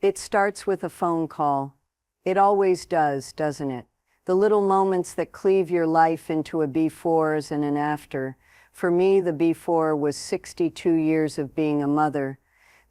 It starts with a phone call. It always does, doesn't it? The little moments that cleave your life into a befores and an after. For me, the before was 62 years of being a mother.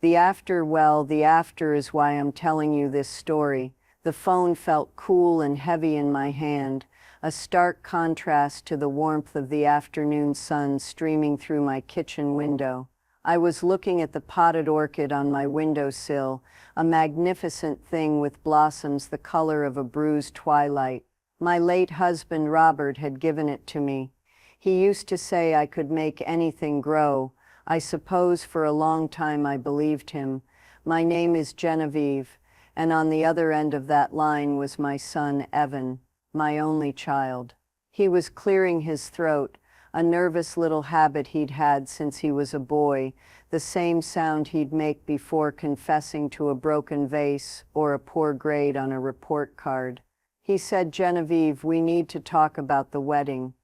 The after, well, the after is why I'm telling you this story. The phone felt cool and heavy in my hand, a stark contrast to the warmth of the afternoon sun streaming through my kitchen window. I was looking at the potted orchid on my windowsill, a magnificent thing with blossoms the color of a bruised twilight. My late husband Robert had given it to me. He used to say I could make anything grow. I suppose for a long time I believed him. My name is Genevieve, and on the other end of that line was my son Evan, my only child. He was clearing his throat, a nervous little habit he'd had since he was a boy, the same sound he'd make before confessing to a broken vase or a poor grade on a report card. He said, "Genevieve, we need to talk about the wedding."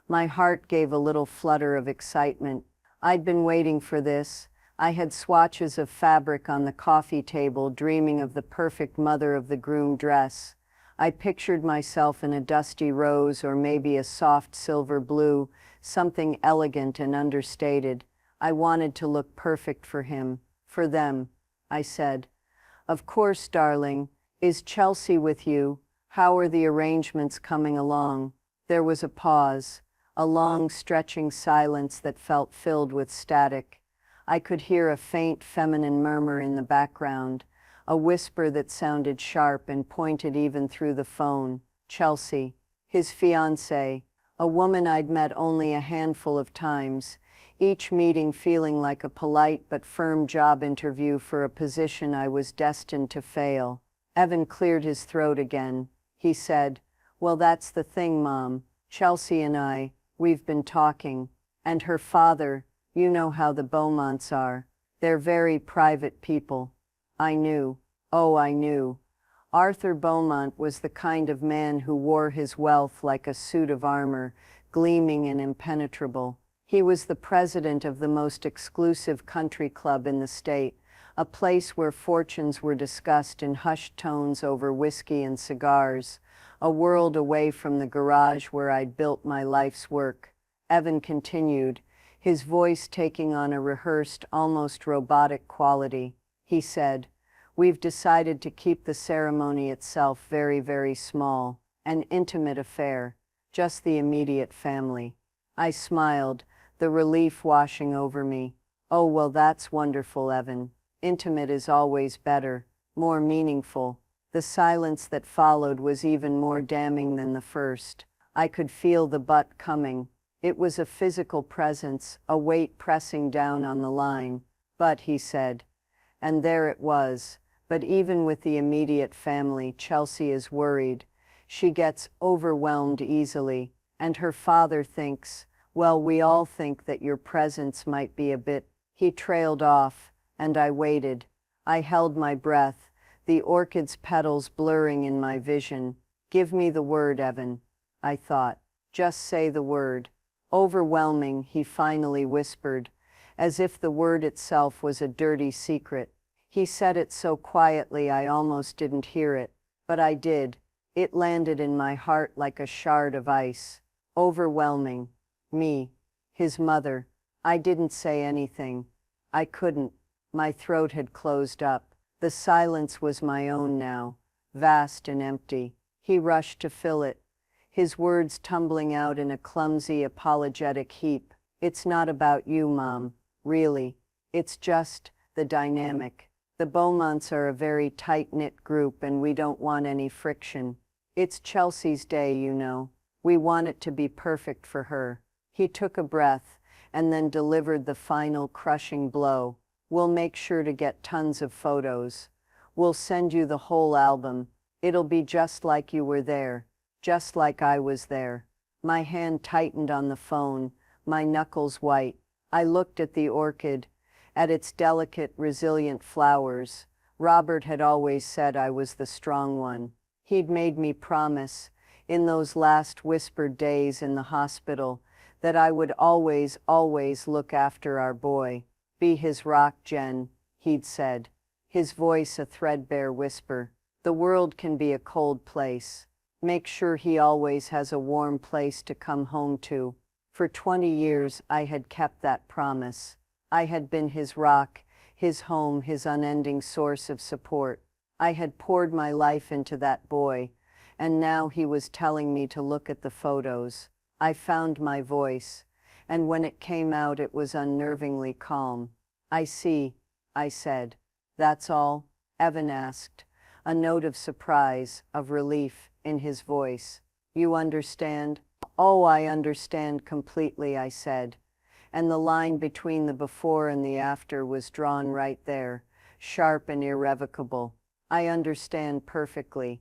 My heart gave a little flutter of excitement. I'd been waiting for this. I had swatches of fabric on the coffee table, dreaming of the perfect mother of the groom dress. I pictured myself in a dusty rose or maybe a soft silver blue, something elegant and understated. I wanted to look perfect for him, for them. I said, "Of course, darling. Is Chelsea with you? How are the arrangements coming along?" There was a pause, a long stretching silence that felt filled with static. I could hear a faint feminine murmur in the background, a whisper that sounded sharp and pointed even through the phone. Chelsea, his fiancée, a woman I'd met only a handful of times, each meeting feeling like a polite but firm job interview for a position I was destined to fail. Evan cleared his throat again. He said, "Well, that's the thing, Mom. Chelsea and we've been talking. And her father, you know how the Beaumonts are. They're very private people." I knew. Oh, I knew. Arthur Beaumont was the kind of man who wore his wealth like a suit of armor, gleaming and impenetrable. He was the president of the most exclusive country club in the state, a place where fortunes were discussed in hushed tones over whiskey and cigars, a world away from the garage where I'd built my life's work. Evan continued, his voice taking on a rehearsed, almost robotic quality. He said, "We've decided to keep the ceremony itself very, very small, an intimate affair, just the immediate family." I smiled, the relief washing over me. "Oh, well, that's wonderful, Evan. Intimate is always better, more meaningful." The silence that followed was even more damning than the first. I could feel the but coming. It was a physical presence, a weight pressing down on the line. "But," he said. And there it was. But even with the immediate family, Chelsea is worried. She gets overwhelmed easily. And her father thinks, "Well, we all think that your presence might be a bit." He trailed off, and I waited. I held my breath, the orchid's petals blurring in my vision. "Give me the word, Evan," I thought. "Just say the word." "Overwhelming," he finally whispered, as if the word itself was a dirty secret. He said it so quietly I almost didn't hear it, but I did. It landed in my heart like a shard of ice. Overwhelming. Me. His mother. I didn't say anything. I couldn't. My throat had closed up. The silence was my own now, vast and empty. He rushed to fill it, his words tumbling out in a clumsy, apologetic heap. "It's not about you, Mom, really. It's just the dynamic. The Beaumonts are a very tight-knit group and we don't want any friction. It's Chelsea's day, you know. We want it to be perfect for her." He took a breath and then delivered the final crushing blow. "We'll make sure to get tons of photos. We'll send you the whole album. It'll be just like you were there, just like I was there." My hand tightened on the phone, my knuckles white. I looked at the orchid, at its delicate, resilient flowers. Robert had always said I was the strong one. He'd made me promise, in those last whispered days in the hospital, that I would always, always look after our boy. "Be his rock, Jen," he'd said. his voice a threadbare whisper. The world can be a cold place. Make sure he always has a warm place to come home to. For 20 years, I had kept that promise. I had been his rock, his home, his unending source of support. I had poured my life into that boy, and now he was telling me to look at the photos. I found my voice, and when it came out, it was unnervingly calm. I see, I said. That's all? Evan asked, a note of surprise, of relief, in his voice. You understand? Oh, I understand completely, I said. And the line between the before and the after was drawn right there, sharp and irrevocable. I understand perfectly.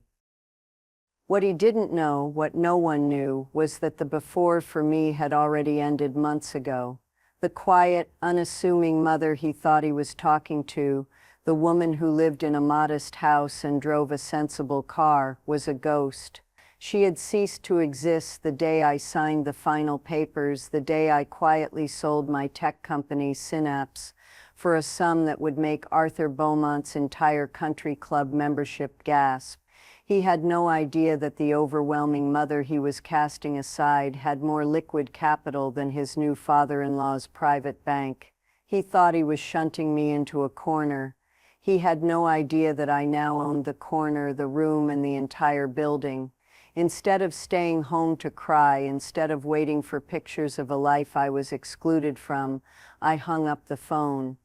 What he didn't know, what no one knew, was that the before for me had already ended months ago. The quiet, unassuming mother he thought he was talking to, the woman who lived in a modest house and drove a sensible car, was a ghost. She had ceased to exist the day I signed the final papers, the day I quietly sold my tech company, Synapse, for a sum that would make Arthur Beaumont's entire country club membership gasp. He had no idea that the overwhelming mother he was casting aside had more liquid capital than his new father-in-law's private bank. He thought he was shunting me into a corner. He had no idea that I now owned the corner, the room, and the entire building. Instead of staying home to cry, instead of waiting for pictures of a life I was excluded from, I hung up the phone.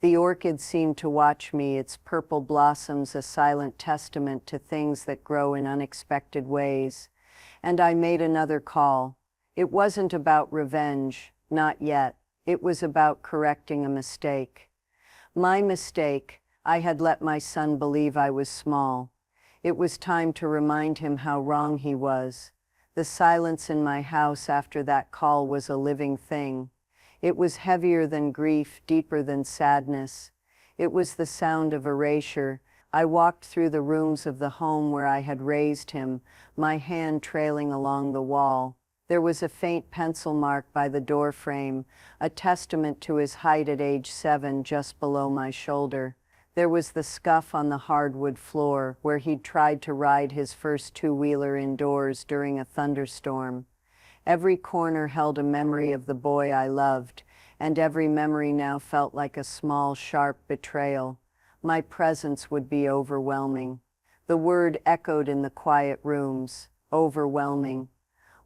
The orchid seemed to watch me, its purple blossoms a silent testament to things that grow in unexpected ways. And I made another call. It wasn't about revenge, not yet. It was about correcting a mistake. My mistake. I had let my son believe I was small. It was time to remind him how wrong he was. The silence in my house after that call was a living thing. It was heavier than grief, deeper than sadness. It was the sound of erasure. I walked through the rooms of the home where I had raised him, my hand trailing along the wall. There was a faint pencil mark by the door frame, a testament to his height at age 7, just below my shoulder. There was the scuff on the hardwood floor where he'd tried to ride his first two-wheeler indoors during a thunderstorm. Every corner held a memory of the boy I loved, and every memory now felt like a small, sharp betrayal. My presence would be overwhelming. The word echoed in the quiet rooms. Overwhelming.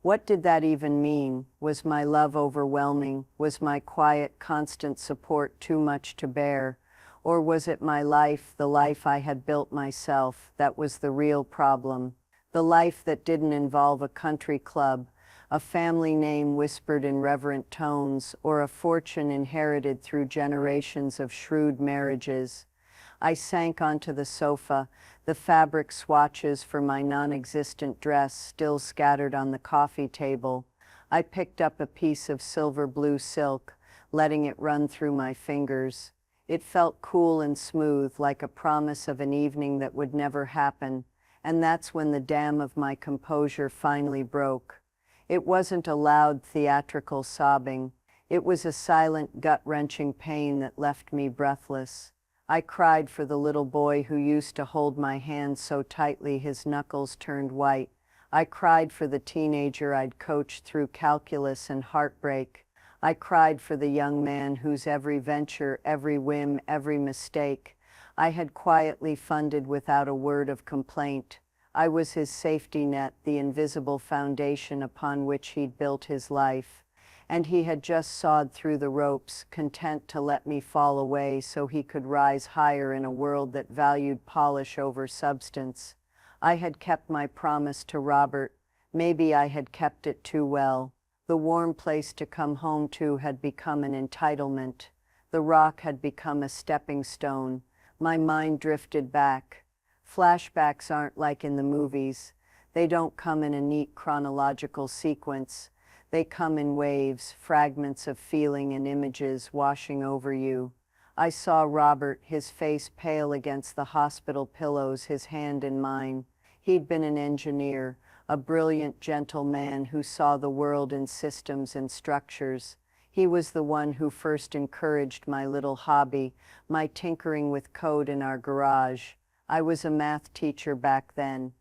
What did that even mean? Was my love overwhelming? Was my quiet, constant support too much to bear? Or was it my life, the life I had built myself, that was the real problem? The life that didn't involve a country club, a family name whispered in reverent tones, or a fortune inherited through generations of shrewd marriages. I sank onto the sofa, the fabric swatches for my non-existent dress still scattered on the coffee table. I picked up a piece of silver blue silk, letting it run through my fingers. It felt cool and smooth, like a promise of an evening that would never happen, and that's when the dam of my composure finally broke. It wasn't a loud, theatrical sobbing. It was a silent, gut-wrenching pain that left me breathless. I cried for the little boy who used to hold my hand so tightly his knuckles turned white. I cried for the teenager I'd coached through calculus and heartbreak. I cried for the young man whose every venture, every whim, every mistake I had quietly funded without a word of complaint. I was his safety net, the invisible foundation upon which he'd built his life. And he had just sawed through the ropes, content to let me fall away so he could rise higher in a world that valued polish over substance. I had kept my promise to Robert. Maybe I had kept it too well. The warm place to come home to had become an entitlement. The rock had become a stepping stone. My mind drifted back. Flashbacks aren't like in the movies. They don't come in a neat chronological sequence. They come in waves, fragments of feeling and images washing over you. I saw Robert, his face pale against the hospital pillows, his hand in mine. He'd been an engineer, a brilliant, gentle man who saw the world in systems and structures. He was the one who first encouraged my little hobby, my tinkering with code in our garage. I was a math teacher back then.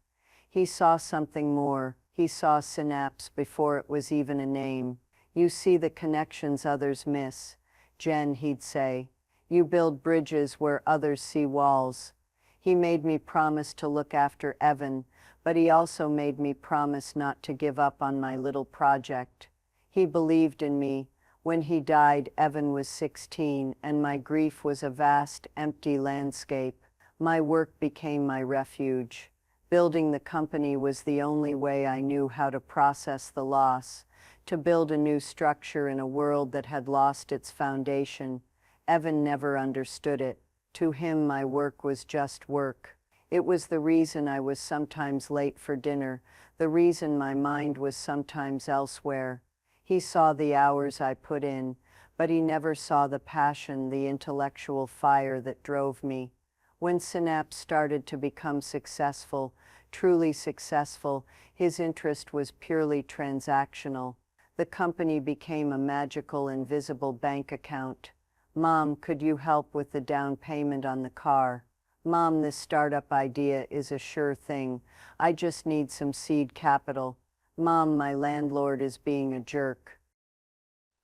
He saw something more. He saw synapse before it was even a name. You see the connections others miss. Jen, he'd say. You build bridges where others see walls. He made me promise to look after Evan, but he also made me promise not to give up on my little project. He believed in me. When he died, Evan was 16, and my grief was a vast, empty landscape. My work became my refuge. Building the company was the only way I knew how to process the loss, to build a new structure in a world that had lost its foundation. Evan never understood it. To him, my work was just work. It was the reason I was sometimes late for dinner, the reason my mind was sometimes elsewhere. He saw the hours I put in, but he never saw the passion, the intellectual fire that drove me. When Synapse started to become successful, truly successful, his interest was purely transactional. The company became a magical, invisible bank account. Mom, could you help with the down payment on the car? Mom, this startup idea is a sure thing. I just need some seed capital. Mom, my landlord is being a jerk.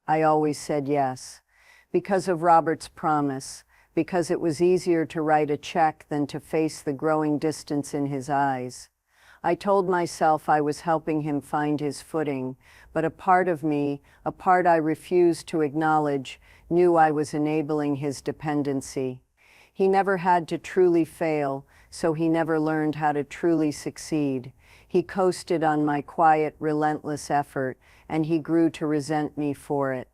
I always said yes. Because of Robert's promise. Because it was easier to write a check than to face the growing distance in his eyes. I told myself I was helping him find his footing, but a part of me, a part I refused to acknowledge, knew I was enabling his dependency. He never had to truly fail, so he never learned how to truly succeed. He coasted on my quiet, relentless effort, and he grew to resent me for it.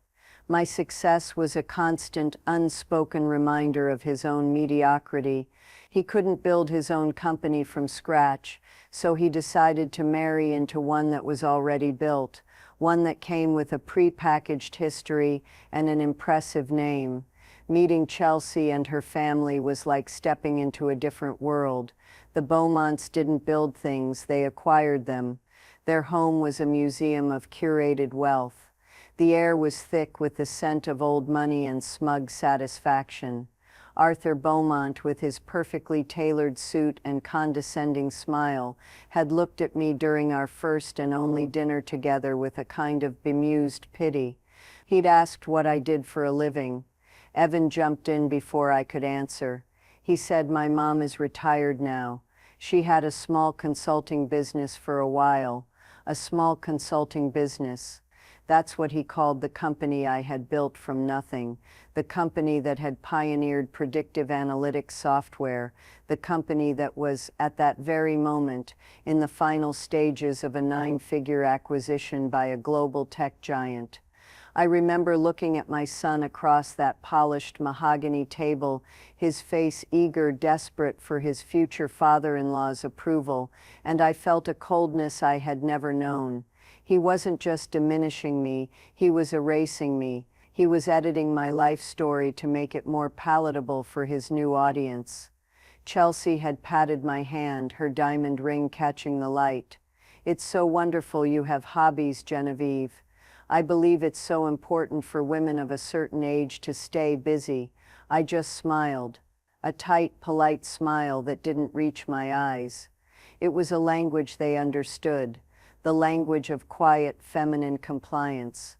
My success was a constant, unspoken reminder of his own mediocrity. He couldn't build his own company from scratch, so he decided to marry into one that was already built, one that came with a pre-packaged history and an impressive name. Meeting Chelsea and her family was like stepping into a different world. The Beaumonts didn't build things, they acquired them. Their home was a museum of curated wealth. The air was thick with the scent of old money and smug satisfaction. Arthur Beaumont, with his perfectly tailored suit and condescending smile, had looked at me during our first and only dinner together with a kind of bemused pity. He'd asked what I did for a living. Evan jumped in before I could answer. He said, "My mom is retired now. She had a small consulting business for a while. A small consulting business." That's what he called the company I had built from nothing, the company that had pioneered predictive analytics software, the company that was, at that very moment, in the final stages of a 9-figure acquisition by a global tech giant. I remember looking at my son across that polished mahogany table, his face eager, desperate for his future father-in-law's approval, and I felt a coldness I had never known. He wasn't just diminishing me, he was erasing me. He was editing my life story to make it more palatable for his new audience. Chelsea had patted my hand, her diamond ring catching the light. "It's so wonderful you have hobbies, Genevieve. I believe it's so important for women of a certain age to stay busy." I just smiled. A tight, polite smile that didn't reach my eyes. It was a language they understood. The language of quiet, feminine compliance.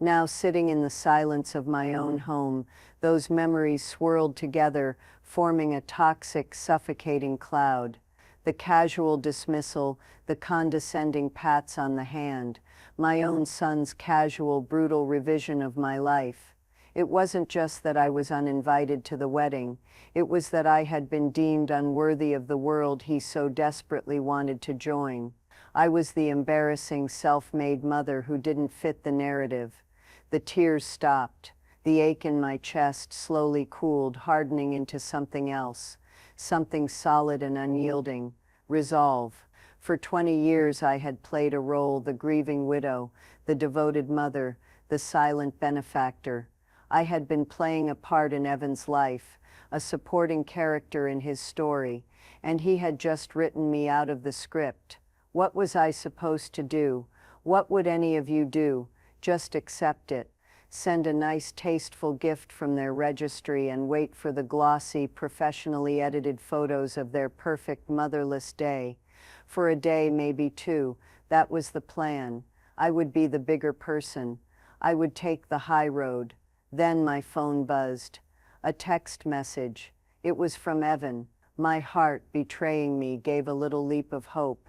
Now, sitting in the silence of my own home, those memories swirled together, forming a toxic, suffocating cloud. The casual dismissal, the condescending pats on the hand, my own son's casual, brutal revision of my life. It wasn't just that I was uninvited to the wedding, it was that I had been deemed unworthy of the world he so desperately wanted to join. I was the embarrassing, self-made mother who didn't fit the narrative. The tears stopped. The ache in my chest slowly cooled, hardening into something else, something solid and unyielding. Resolve. For 20 years I had played a role, the grieving widow, the devoted mother, the silent benefactor. I had been playing a part in Evan's life, a supporting character in his story, and he had just written me out of the script. What was I supposed to do? What would any of you do? Just accept it. send a nice, tasteful gift from their registry, and wait for the glossy, professionally edited photos of their perfect motherless day. For a day, maybe two, that was the plan. I would be the bigger person. I would take the high road. Then my phone buzzed. A text message. It was from Evan. My heart, betraying me, gave a little leap of hope.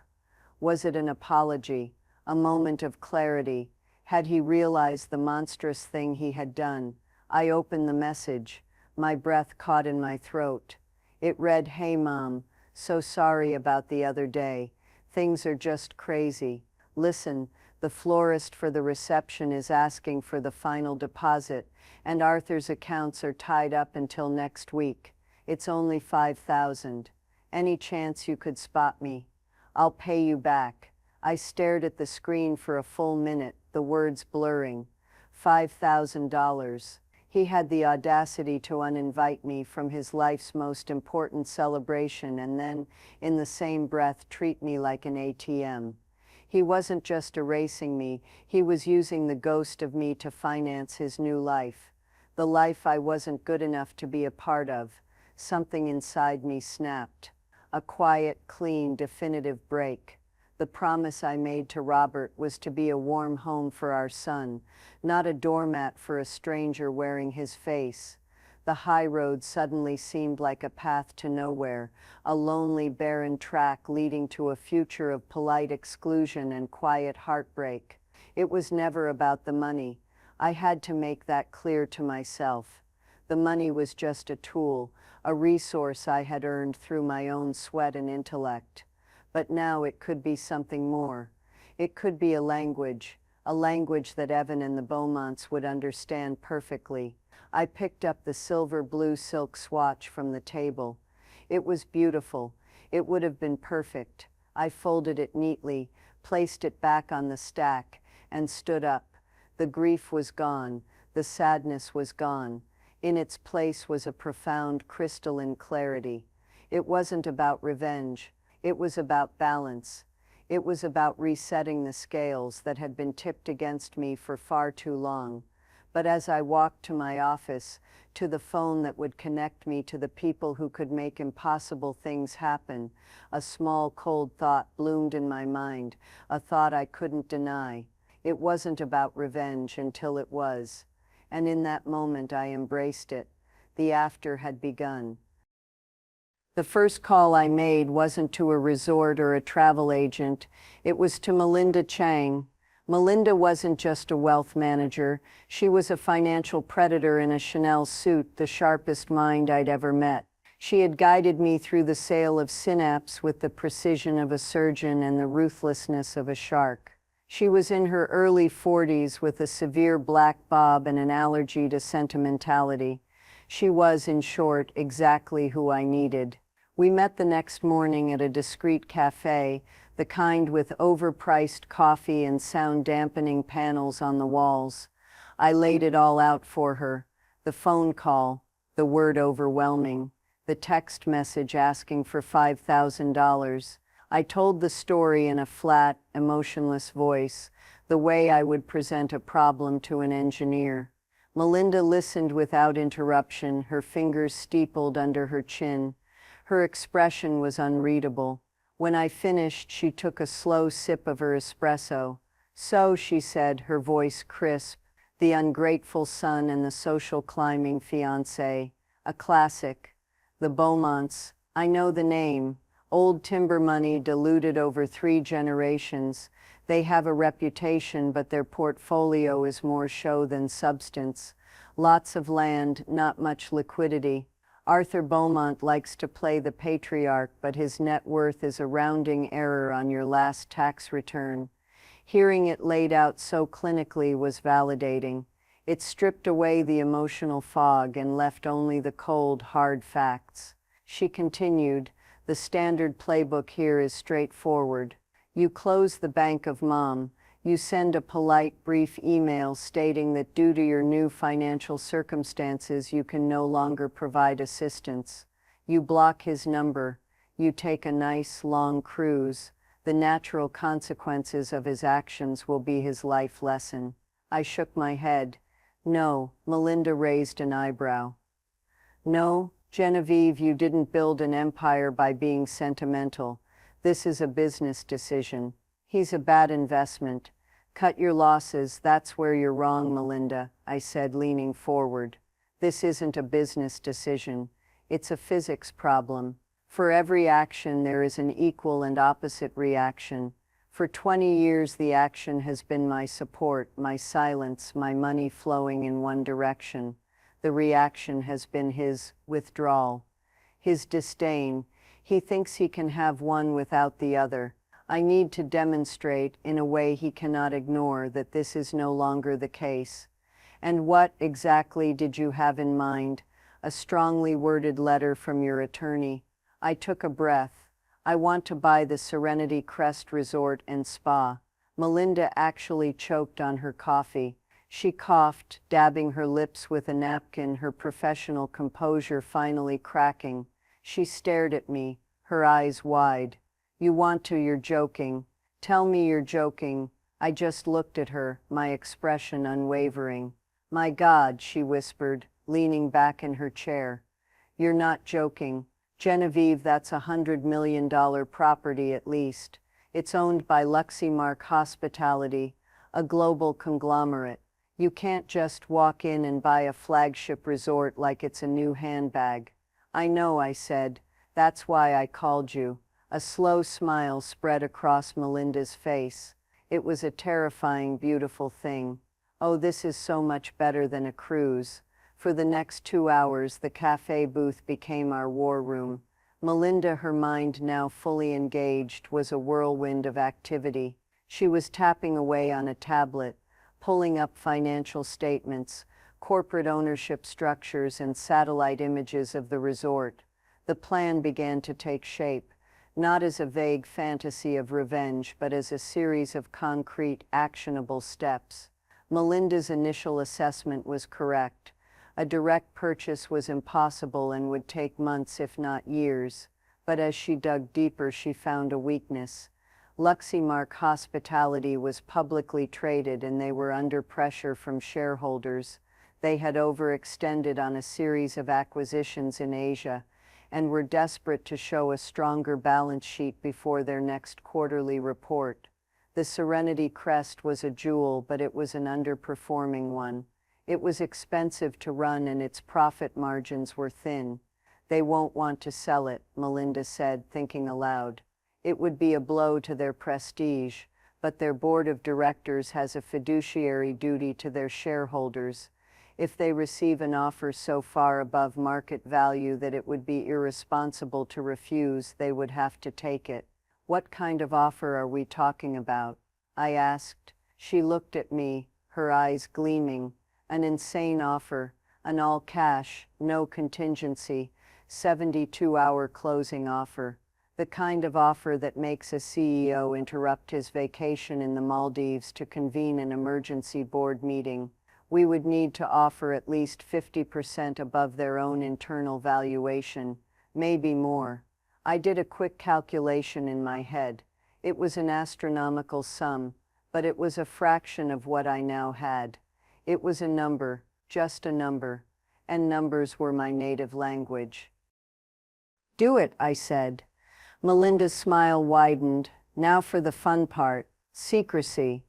Was it an apology? A moment of clarity? Had he realized the monstrous thing he had done? I opened the message. My breath caught in my throat. It read, "Hey Mom, so sorry about the other day. Things are just crazy. Listen, the florist for the reception is asking for the final deposit, and Arthur's accounts are tied up until next week. It's only $5,000. Any chance you could spot me? I'll pay you back." I stared at the screen for a full minute, the words blurring. $5,000. He had the audacity to uninvite me from his life's most important celebration and then, in the same breath, treat me like an ATM. He wasn't just erasing me, he was using the ghost of me to finance his new life. The life I wasn't good enough to be a part of. Something inside me snapped. A quiet, clean, definitive break. The promise I made to Robert was to be a warm home for our son, not a doormat for a stranger wearing his face. The high road suddenly seemed like a path to nowhere, a lonely, barren track leading to a future of polite exclusion and quiet heartbreak. It was never about the money. I had to make that clear to myself. The money was just a tool, a resource I had earned through my own sweat and intellect. But now it could be something more. It could be a language that Evan and the Beaumonts would understand perfectly. I picked up the silver blue silk swatch from the table. It was beautiful. It would have been perfect. I folded it neatly, placed it back on the stack, and stood up. The grief was gone. The sadness was gone. In its place was a profound, crystalline clarity. It wasn't about revenge. It was about balance. It was about resetting the scales that had been tipped against me for far too long. But as I walked to my office, to the phone that would connect me to the people who could make impossible things happen, a small, cold thought bloomed in my mind, a thought I couldn't deny. It wasn't about revenge until it was. And in that moment I embraced it. The after had begun. The first call I made wasn't to a resort or a travel agent. It was to Melinda Chang. Melinda wasn't just a wealth manager. She was a financial predator in a Chanel suit, the sharpest mind I'd ever met. She had guided me through the sale of Synapse with the precision of a surgeon and the ruthlessness of a shark. She was in her early 40s with a severe black bob and an allergy to sentimentality. She was, in short, exactly who I needed. We met the next morning at a discreet cafe, the kind with overpriced coffee and sound-dampening panels on the walls. I laid it all out for her. The phone call, the word overwhelming, the text message asking for $5,000. I told the story in a flat, emotionless voice, the way I would present a problem to an engineer. Melinda listened without interruption, her fingers steepled under her chin. Her expression was unreadable. When I finished, she took a slow sip of her espresso. "So," she said, her voice crisp, "The Ungrateful Son and the Social Climbing Fiancé. A classic. The Beaumonts. I know the name. Old timber money diluted over 3 generations. They have a reputation, but their portfolio is more show than substance. Lots of land, not much liquidity. Arthur Beaumont likes to play the patriarch, but his net worth is a rounding error on your last tax return." Hearing it laid out so clinically was validating. It stripped away the emotional fog and left only the cold, hard facts. She continued, "The standard playbook here is straightforward. You close the bank of Mom. You send a polite, brief email stating that due to your new financial circumstances, you can no longer provide assistance. You block his number. You take a nice, long cruise. The natural consequences of his actions will be his life lesson." I shook my head. No, Melinda raised an eyebrow. No, Genevieve, you didn't build an empire by being sentimental. This is a business decision. He's a bad investment. Cut your losses, that's where you're wrong, Melinda, I said, leaning forward. This isn't a business decision. It's a physics problem. For every action, there is an equal and opposite reaction. For 20 years, the action has been my support, my silence, my money flowing in one direction. The reaction has been his withdrawal, his disdain. He thinks he can have one without the other. I need to demonstrate, in a way he cannot ignore, that this is no longer the case. And what exactly did you have in mind? A strongly worded letter from your attorney. I took a breath. I want to buy the Serenity Crest Resort and Spa. Melinda actually choked on her coffee. She coughed, dabbing her lips with a napkin, her professional composure finally cracking. She stared at me, her eyes wide. You want to, you're joking. Tell me you're joking. I just looked at her, my expression unwavering. My God, she whispered, leaning back in her chair. You're not joking. Genevieve, that's $100 million property at least. It's owned by Luxemark Hospitality, a global conglomerate. You can't just walk in and buy a flagship resort like it's a new handbag. I know, I said. That's why I called you. A slow smile spread across Melinda's face. It was a terrifying, beautiful thing. Oh, this is so much better than a cruise. For the next 2 hours, the cafe booth became our war room. Melinda, her mind now fully engaged, was a whirlwind of activity. She was tapping away on a tablet, pulling up financial statements, corporate ownership structures, and satellite images of the resort. The plan began to take shape, not as a vague fantasy of revenge, but as a series of concrete, actionable steps. Melinda's initial assessment was correct. A direct purchase was impossible and would take months, if not years. But as she dug deeper, she found a weakness. Luxemark Hospitality was publicly traded and they were under pressure from shareholders. They had overextended on a series of acquisitions in Asia and were desperate to show a stronger balance sheet before their next quarterly report. The Serenity Crest was a jewel, but it was an underperforming one. It was expensive to run and its profit margins were thin. They won't want to sell it, Melinda said, thinking aloud. It would be a blow to their prestige, but their board of directors has a fiduciary duty to their shareholders. If they receive an offer so far above market value that it would be irresponsible to refuse, they would have to take it. What kind of offer are we talking about? I asked. She looked at me, her eyes gleaming. An insane offer, an all-cash, no contingency, 72-hour closing offer. The kind of offer that makes a CEO interrupt his vacation in the Maldives to convene an emergency board meeting. We would need to offer at least 50% above their own internal valuation, maybe more. I did a quick calculation in my head. It was an astronomical sum, but it was a fraction of what I now had. It was a number, just a number, and numbers were my native language. Do it, I said. Melinda's smile widened. Now for the fun part, secrecy.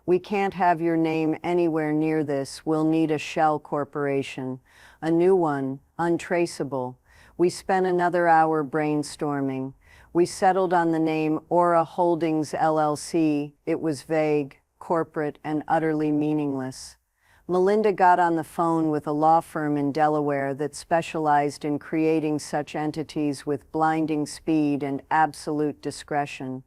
We can't have your name anywhere near this. We'll need a shell corporation, a new one, untraceable. We spent another hour brainstorming. We settled on the name Aura Holdings LLC. It was vague, corporate, and utterly meaningless. Melinda got on the phone with a law firm in Delaware that specialized in creating such entities with blinding speed and absolute discretion.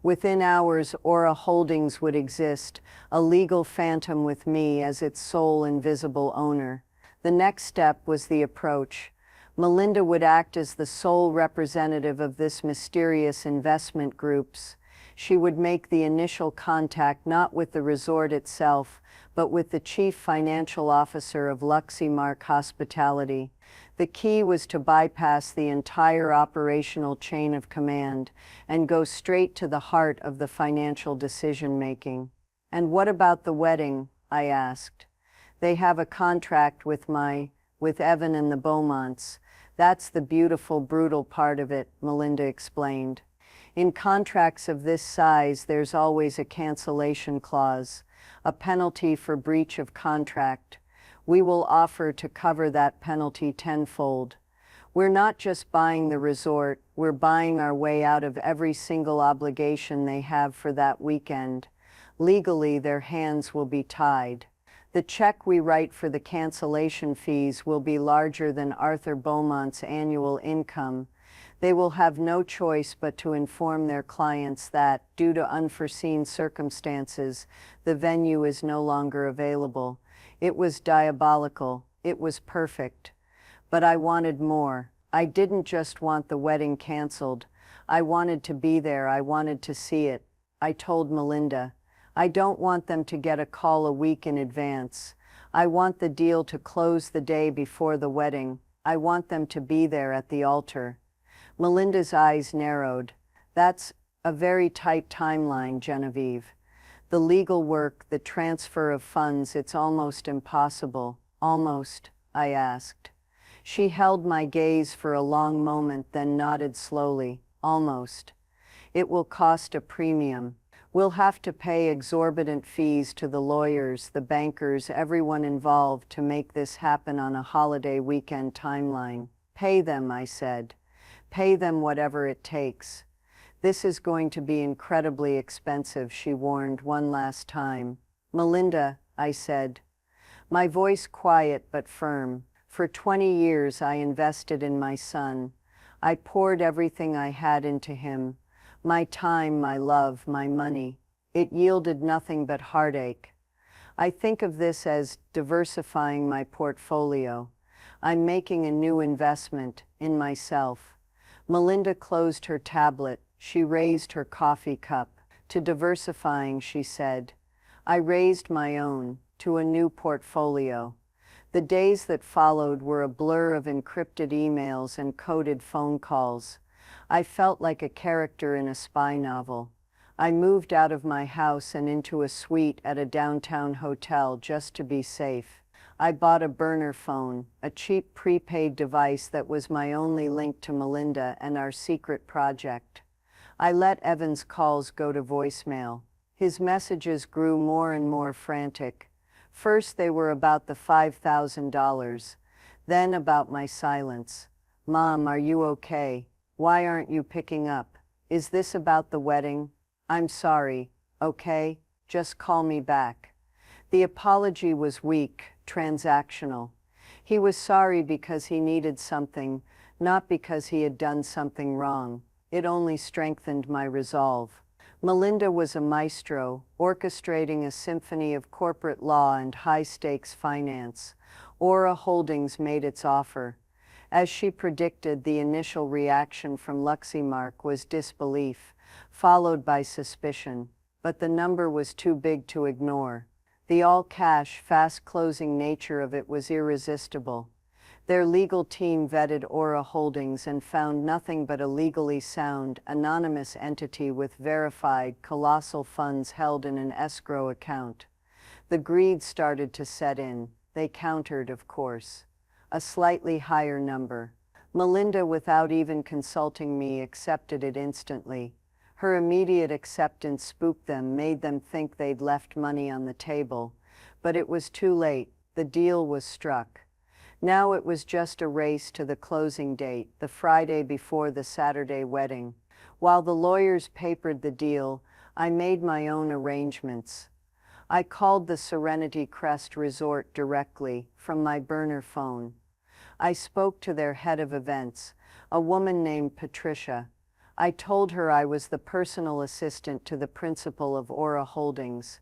Within hours, Aura Holdings would exist, a legal phantom with me as its sole invisible owner. The next step was the approach. Melinda would act as the sole representative of this mysterious investment groups. She would make the initial contact not with the resort itself, but with the chief financial officer of Luxemark Hospitality. The key was to bypass the entire operational chain of command and go straight to the heart of the financial decision-making. And what about the wedding? I asked. They have a contract with Evan and the Beaumonts. That's the beautiful, brutal part of it, Melinda explained. In contracts of this size, there's always a cancellation clause, a penalty for breach of contract. We will offer to cover that penalty tenfold. We're not just buying the resort, we're buying our way out of every single obligation they have for that weekend. Legally, their hands will be tied. The check we write for the cancellation fees will be larger than Arthur Beaumont's annual income. They will have no choice but to inform their clients that, due to unforeseen circumstances, the venue is no longer available. It was diabolical. It was perfect. But I wanted more. I didn't just want the wedding canceled. I wanted to be there. I wanted to see it. I told Melinda, I don't want them to get a call a week in advance. I want the deal to close the day before the wedding. I want them to be there at the altar. Melinda's eyes narrowed. That's a very tight timeline, Genevieve. The legal work, the transfer of funds, it's almost impossible. Almost, I asked. She held my gaze for a long moment, then nodded slowly. Almost. It will cost a premium. We'll have to pay exorbitant fees to the lawyers, the bankers, everyone involved to make this happen on a holiday weekend timeline. Pay them, I said. Pay them whatever it takes. This is going to be incredibly expensive, she warned one last time. Melinda, I said, my voice quiet but firm. For 20 years I invested in my son. I poured everything I had into him. My time, my love, my money. It yielded nothing but heartache. I think of this as diversifying my portfolio. I'm making a new investment in myself. Melinda closed her tablet. She raised her coffee cup. To diversifying, she said. I raised my own, to a new portfolio. The days that followed were a blur of encrypted emails and coded phone calls. I felt like a character in a spy novel. I moved out of my house and into a suite at a downtown hotel just to be safe. I bought a burner phone, a cheap prepaid device that was my only link to Melinda and our secret project. I let Evan's calls go to voicemail. His messages grew more and more frantic. First they were about the $5,000, then about my silence. Mom, are you okay? Why aren't you picking up? Is this about the wedding? I'm sorry, okay? Just call me back. The apology was weak, transactional. He was sorry because he needed something, not because he had done something wrong. It only strengthened my resolve. Melinda was a maestro, orchestrating a symphony of corporate law and high-stakes finance. Aura Holdings made its offer. As she predicted, the initial reaction from Luxemark was disbelief, followed by suspicion. But the number was too big to ignore. The all-cash, fast-closing nature of it was irresistible. Their legal team vetted Aura Holdings and found nothing but a legally sound, anonymous entity with verified, colossal funds held in an escrow account. The greed started to set in. They countered, of course. A slightly higher number. Melinda, without even consulting me, accepted it instantly. Her immediate acceptance spooked them, made them think they'd left money on the table. But it was too late. The deal was struck. Now it was just a race to the closing date, the Friday before the Saturday wedding. While the lawyers papered the deal, I made my own arrangements. I called the Serenity Crest Resort directly from my burner phone. I spoke to their head of events, a woman named Patricia. I told her I was the personal assistant to the principal of Aura Holdings.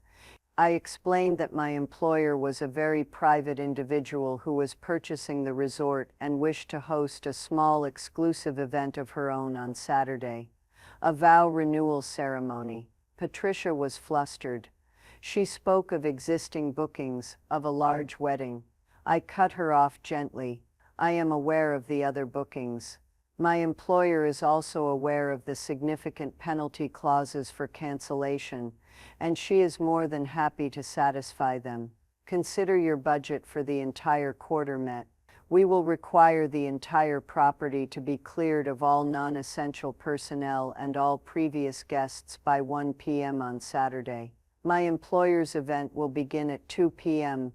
I explained that my employer was a very private individual who was purchasing the resort and wished to host a small exclusive event of her own on Saturday. A vow renewal ceremony. Patricia was flustered. She spoke of existing bookings, of a large wedding. I cut her off gently. I am aware of the other bookings. My employer is also aware of the significant penalty clauses for cancellation, and she is more than happy to satisfy them. Consider your budget for the entire quarter met. We will require the entire property to be cleared of all non-essential personnel and all previous guests by 1 p.m. on Saturday. My employer's event will begin at 2 p.m.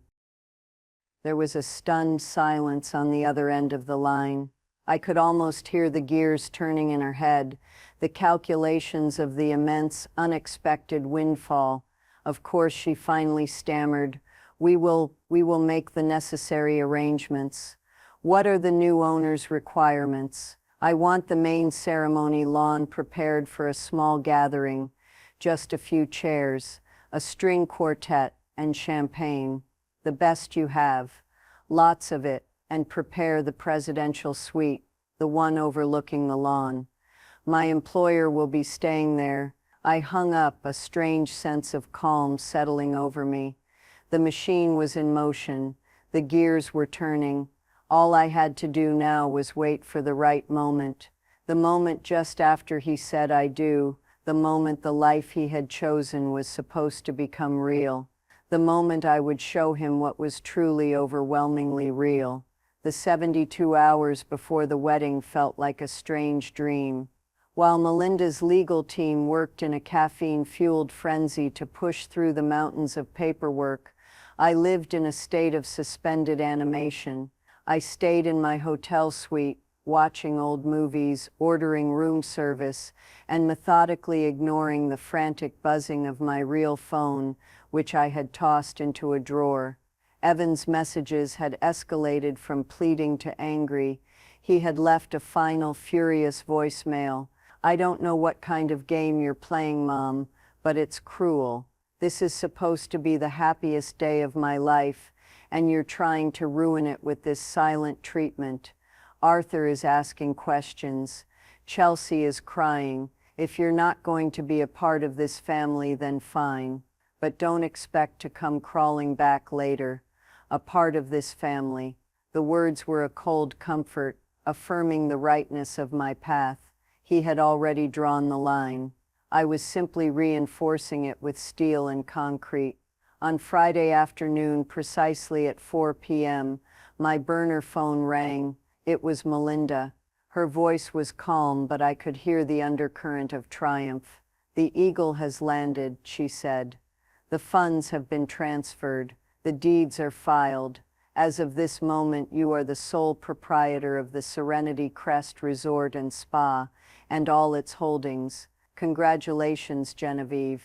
There was a stunned silence on the other end of the line. I could almost hear the gears turning in her head, the calculations of the immense, unexpected windfall. Of course, she finally stammered, We will make the necessary arrangements. What are the new owner's requirements? I want the main ceremony lawn prepared for a small gathering, just a few chairs, a string quartet, and champagne. The best you have. Lots of it, and prepare the presidential suite, the one overlooking the lawn. My employer will be staying there. I hung up, a strange sense of calm settling over me. The machine was in motion. The gears were turning. All I had to do now was wait for the right moment. The moment just after he said I do. The moment the life he had chosen was supposed to become real. The moment I would show him what was truly overwhelmingly real. The 72 hours before the wedding felt like a strange dream. While Melinda's legal team worked in a caffeine-fueled frenzy to push through the mountains of paperwork, I lived in a state of suspended animation. I stayed in my hotel suite, watching old movies, ordering room service, and methodically ignoring the frantic buzzing of my real phone, which I had tossed into a drawer. Evan's messages had escalated from pleading to angry. He had left a final, furious voicemail. I don't know what kind of game you're playing, Mom, but it's cruel. This is supposed to be the happiest day of my life, and you're trying to ruin it with this silent treatment. Arthur is asking questions. Chelsea is crying. If you're not going to be a part of this family, then fine. But don't expect to come crawling back later. A part of this family. The words were a cold comfort, affirming the rightness of my path. He had already drawn the line. I was simply reinforcing it with steel and concrete. On Friday afternoon, precisely at 4 p.m., my burner phone rang. It was Melinda. Her voice was calm, but I could hear the undercurrent of triumph. The Eagle has landed, she said. The funds have been transferred. The deeds are filed. As of this moment, you are the sole proprietor of the Serenity Crest Resort and Spa and all its holdings. Congratulations, Genevieve.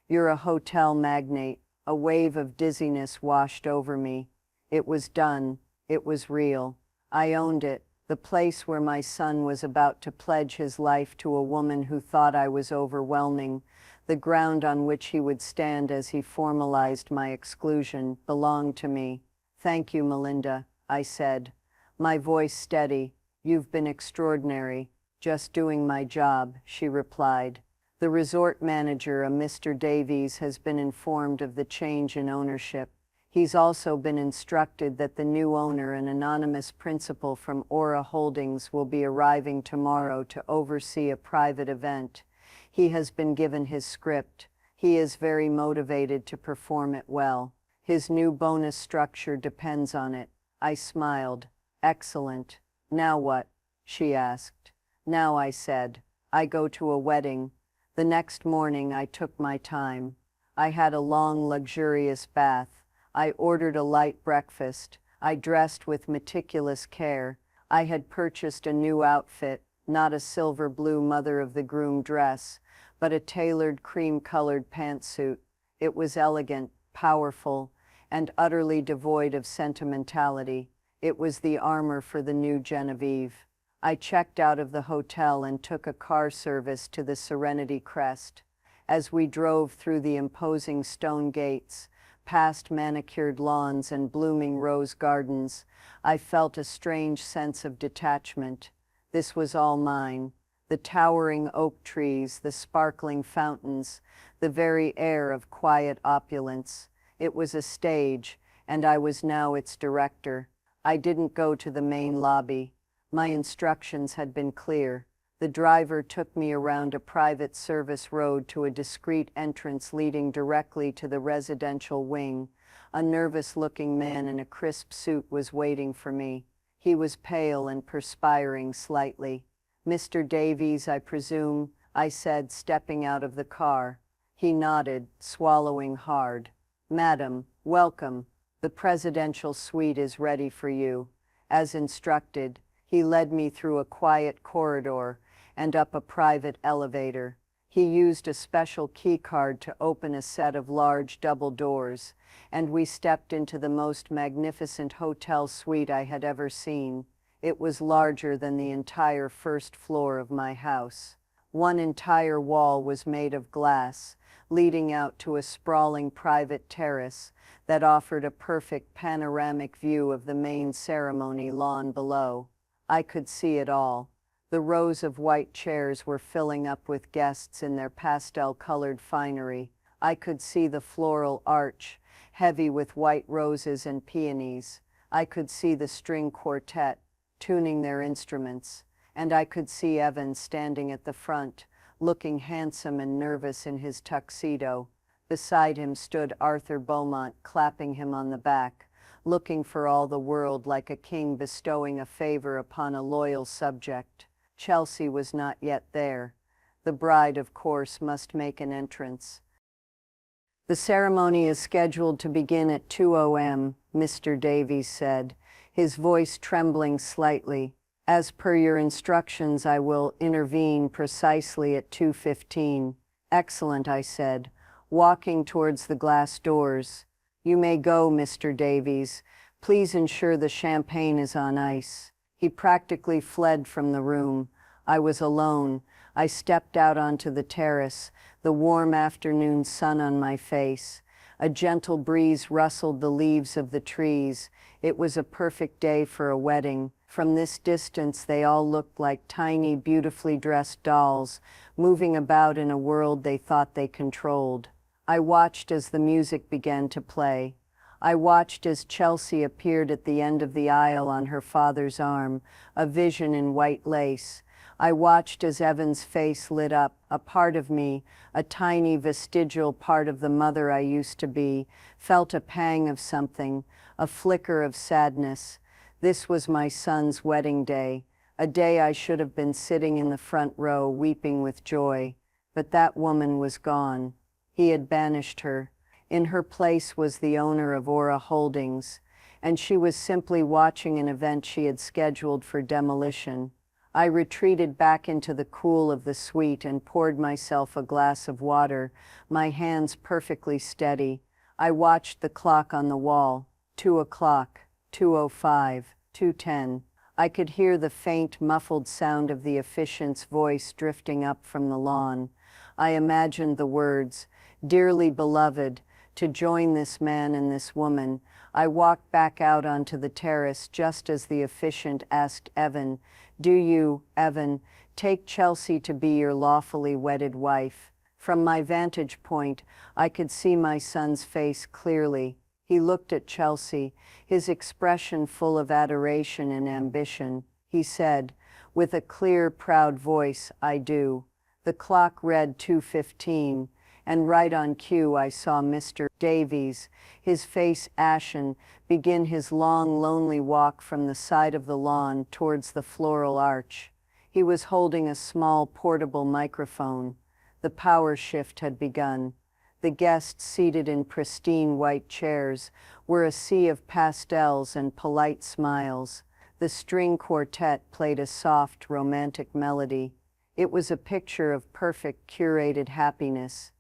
You're a hotel magnate. A wave of dizziness washed over me. It was done. It was real. I owned it. The place where my son was about to pledge his life to a woman who thought I was overwhelming. The ground on which he would stand as he formalized my exclusion belonged to me. Thank you, Melinda, I said, my voice steady. You've been extraordinary. Just doing my job, she replied. The resort manager, a Mr. Davies, has been informed of the change in ownership. He's also been instructed that the new owner, an anonymous principal from Aura Holdings, will be arriving tomorrow to oversee a private event. He has been given his script. He is very motivated to perform it well. His new bonus structure depends on it. I smiled. Excellent. Now what? She asked. Now, I said, I go to a wedding. The next morning I took my time. I had a long, luxurious bath. I ordered a light breakfast. I dressed with meticulous care. I had purchased a new outfit, not a silver blue mother-of-the-groom dress, but a tailored cream-colored pantsuit. It was elegant, powerful, and utterly devoid of sentimentality. It was the armor for the new Genevieve. I checked out of the hotel and took a car service to the Serenity Crest. As we drove through the imposing stone gates, past manicured lawns and blooming rose gardens, I felt a strange sense of detachment. This was all mine. The towering oak trees, the sparkling fountains, the very air of quiet opulence. It was a stage, and I was now its director. I didn't go to the main lobby. My instructions had been clear. The driver took me around a private service road to a discreet entrance leading directly to the residential wing. A nervous-looking man in a crisp suit was waiting for me. He was pale and perspiring slightly. "Mr. Davies, I presume," I said, stepping out of the car. He nodded, swallowing hard. "Madam, welcome. The presidential suite is ready for you." As instructed, he led me through a quiet corridor and up a private elevator. He used a special key card to open a set of large double doors, and we stepped into the most magnificent hotel suite I had ever seen. It was larger than the entire first floor of my house. One entire wall was made of glass, leading out to a sprawling private terrace that offered a perfect panoramic view of the main ceremony lawn below. I could see it all. The rows of white chairs were filling up with guests in their pastel-colored finery. I could see the floral arch, heavy with white roses and peonies. I could see the string quartet, tuning their instruments. And I could see Evan standing at the front, looking handsome and nervous in his tuxedo. Beside him stood Arthur Beaumont, clapping him on the back, looking for all the world like a king bestowing a favor upon a loyal subject. Chelsea was not yet there. The bride, of course, must make an entrance. "The ceremony is scheduled to begin at 2 a.m., Mr. Davies said, his voice trembling slightly. "As per your instructions, I will intervene precisely at 2:15. "Excellent," I said, walking towards the glass doors. "You may go, Mr. Davies. Please ensure the champagne is on ice." He practically fled from the room. I was alone. I stepped out onto the terrace, the warm afternoon sun on my face. A gentle breeze rustled the leaves of the trees. It was a perfect day for a wedding. From this distance, they all looked like tiny, beautifully dressed dolls, moving about in a world they thought they controlled. I watched as the music began to play. I watched as Chelsea appeared at the end of the aisle on her father's arm, a vision in white lace. I watched as Evan's face lit up. A part of me, a tiny vestigial part of the mother I used to be, felt a pang of something, a flicker of sadness. This was my son's wedding day, a day I should have been sitting in the front row weeping with joy. But that woman was gone. He had banished her. In her place was the owner of Aura Holdings, and she was simply watching an event she had scheduled for demolition. I retreated back into the cool of the suite and poured myself a glass of water, my hands perfectly steady. I watched the clock on the wall. 2 o'clock, 2:05, 2:10. I could hear the faint, muffled sound of the officiant's voice drifting up from the lawn. I imagined the words, "Dearly beloved," to join this man and this woman. I walked back out onto the terrace just as the officiant asked Evan, "Do you, Evan, take Chelsea to be your lawfully wedded wife?" From my vantage point, I could see my son's face clearly. He looked at Chelsea, his expression full of adoration and ambition. He said, with a clear, proud voice, "I do." The clock read 2:15. And right on cue I saw Mr. Davies, his face ashen, begin his long, lonely walk from the side of the lawn towards the floral arch. He was holding a small, portable microphone. The power shift had begun. The guests, seated in pristine white chairs, were a sea of pastels and polite smiles. The string quartet played a soft, romantic melody. It was a picture of perfect, curated happiness.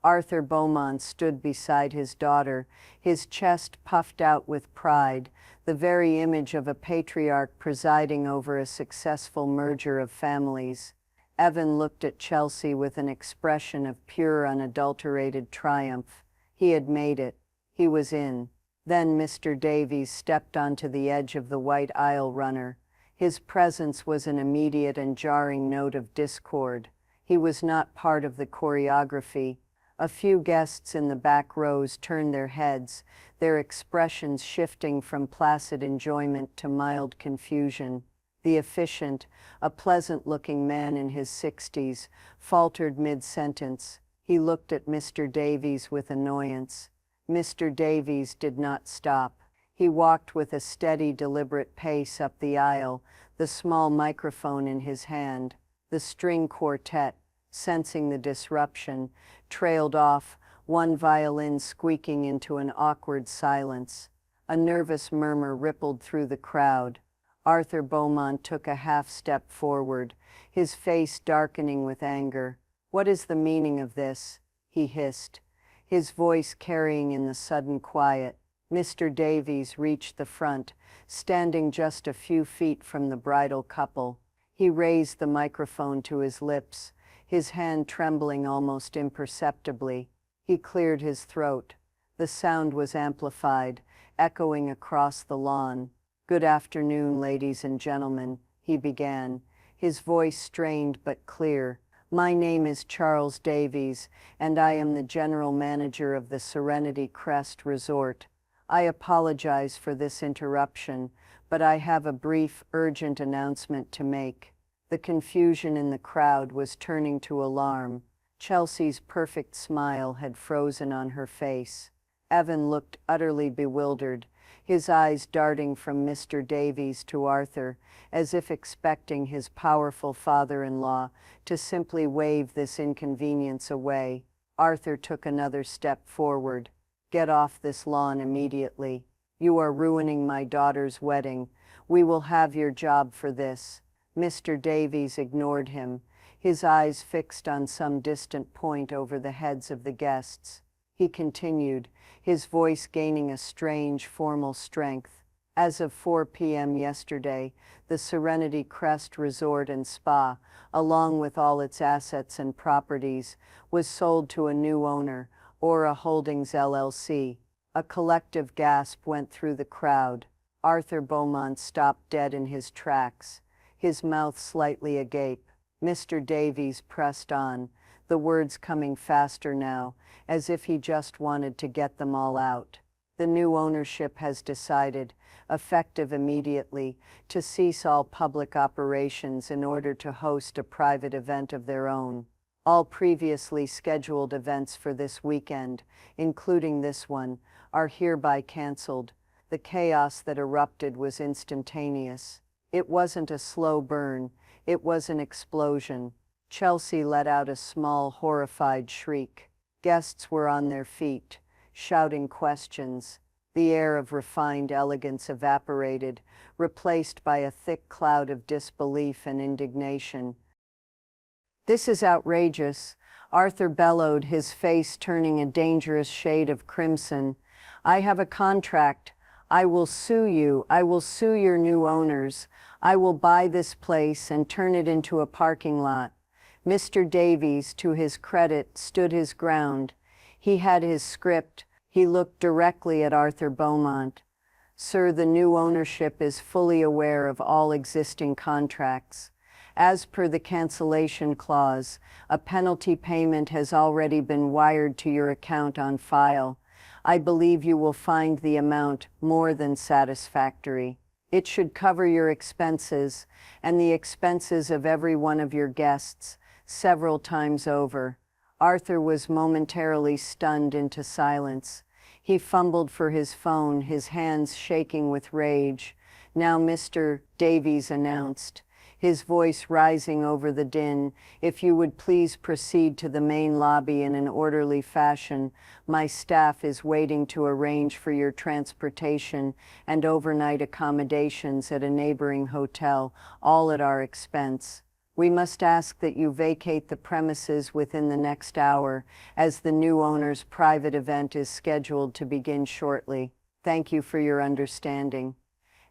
Arthur Beaumont stood beside his daughter, his chest puffed out with pride, the very image of a patriarch presiding over a successful merger of families. Evan looked at Chelsea with an expression of pure, unadulterated triumph. He had made it. He was in. Then Mr. Davies stepped onto the edge of the white aisle runner. His presence was an immediate and jarring note of discord. He was not part of the choreography. A few guests in the back rows turned their heads, their expressions shifting from placid enjoyment to mild confusion. The officiant, a pleasant-looking man in his 60s, faltered mid-sentence. He looked at Mr. Davies with annoyance. Mr. Davies did not stop. He walked with a steady, deliberate pace up the aisle, the small microphone in his hand. The string quartet, sensing the disruption, trailed off, one violin squeaking into an awkward silence. A nervous murmur rippled through the crowd. Arthur Beaumont took a half-step forward, his face darkening with anger. "What is the meaning of this?" he hissed, his voice carrying in the sudden quiet. Mr. Davies reached the front, standing just a few feet from the bridal couple. He raised the microphone to his lips, his hand trembling almost imperceptibly. He cleared his throat. The sound was amplified, echoing across the lawn. "Good afternoon, ladies and gentlemen," he began, his voice strained but clear. "My name is Charles Davies, and I am the general manager of the Serenity Crest Resort. I apologize for this interruption, but I have a brief, urgent announcement to make." The confusion in the crowd was turning to alarm. Chelsea's perfect smile had frozen on her face. Evan looked utterly bewildered, his eyes darting from Mr. Davies to Arthur, as if expecting his powerful father-in-law to simply wave this inconvenience away. Arthur took another step forward. "Get off this lawn immediately. You are ruining my daughter's wedding. We will have your job for this." Mr. Davies ignored him, his eyes fixed on some distant point over the heads of the guests. He continued, his voice gaining a strange, formal strength. "As of 4 p.m. yesterday, the Serenity Crest Resort and Spa, along with all its assets and properties, was sold to a new owner, Aura Holdings LLC. A collective gasp went through the crowd. Arthur Beaumont stopped dead in his tracks, his mouth slightly agape. Mr. Davies pressed on, the words coming faster now, as if he just wanted to get them all out. "The new ownership has decided, effective immediately, to cease all public operations in order to host a private event of their own. All previously scheduled events for this weekend, including this one, are hereby canceled." The chaos that erupted was instantaneous. It wasn't a slow burn, it was an explosion. Chelsea let out a small, horrified shriek. Guests were on their feet, shouting questions. The air of refined elegance evaporated, replaced by a thick cloud of disbelief and indignation. "This is outrageous," Arthur bellowed, his face turning a dangerous shade of crimson. "I have a contract. I will sue you. I will sue your new owners. I will buy this place and turn it into a parking lot." Mr. Davies, to his credit, stood his ground. He had his script. He looked directly at Arthur Beaumont. "Sir, the new ownership is fully aware of all existing contracts. As per the cancellation clause, a penalty payment has already been wired to your account on file. I believe you will find the amount more than satisfactory. It should cover your expenses and the expenses of every one of your guests several times over." Arthur was momentarily stunned into silence. He fumbled for his phone, his hands shaking with rage. "Now, Mr. Davies announced, his voice rising over the din, "if you would please proceed to the main lobby in an orderly fashion. My staff is waiting to arrange for your transportation and overnight accommodations at a neighboring hotel, all at our expense. We must ask that you vacate the premises within the next hour, as the new owner's private event is scheduled to begin shortly. Thank you for your understanding."